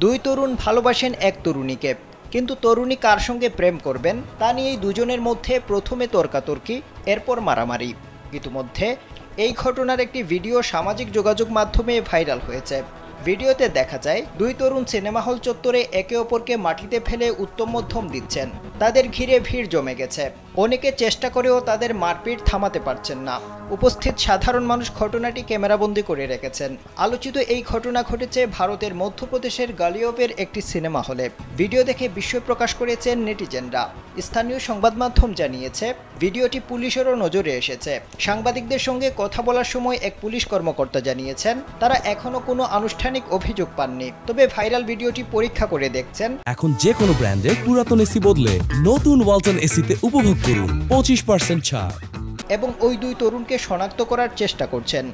দুই তরুণ ভালোবাসেন এক তরুণীকে, কিন্তু তরুণী কার সঙ্গে প্রেম করবেন তা নিয়েই দুজনের মধ্যে প্রথমে তর্কাতর্কি, এরপর মারামারি। ইতিমধ্যে এই ঘটনার একটি ভিডিও সামাজিক যোগাযোগ মাধ্যমে ভাইরাল হয়েছে। ভিডিওতে দেখা যায় দুই তরুণ সিনেমা হল চত্বরে একে অপরকে মাটিতে ফেলে উত্তম মধ্যম দিচ্ছেন। তাদের ঘিরে ভিড় জমে গেছে। অনেকে চেষ্টা করেও তাদের মারপিট থামাতে পারছেন না। উপস্থিত সাধারণ মানুষ ঘটনাটি ক্যামেরাবন্দি করে রেখেছেন। আলোচিত এই ঘটনা ঘটেছে ভারতের মধ্যপ্রদেশের গালিয়পের একটি সিনেমা হলে। ভিডিও দেখে বিস্ময় প্রকাশ করেছেন নেটিজেনরা। স্থানীয় সংবাদ মাধ্যম জানিয়েছে, ভিডিওটি পুলিশেরও নজরে এসেছে। সাংবাদিকদের সঙ্গে কথা বলার সময় এক পুলিশ কর্মকর্তা জানিয়েছেন, তারা এখনো কোনো আনুষ্ঠানিক অভিযোগ পাননি, তবে ভাইরাল ভিডিওটি পরীক্ষা করে দেখছেন। এখন যে কোনো ব্র্যান্ডের পুরাতন এসি বদলে নতুন ওয়ালটন এসিতে উপভোগ করুন 25% ছাড়। এবং ওই দুই তরুণকে শনাক্ত করার চেষ্টা করছেন।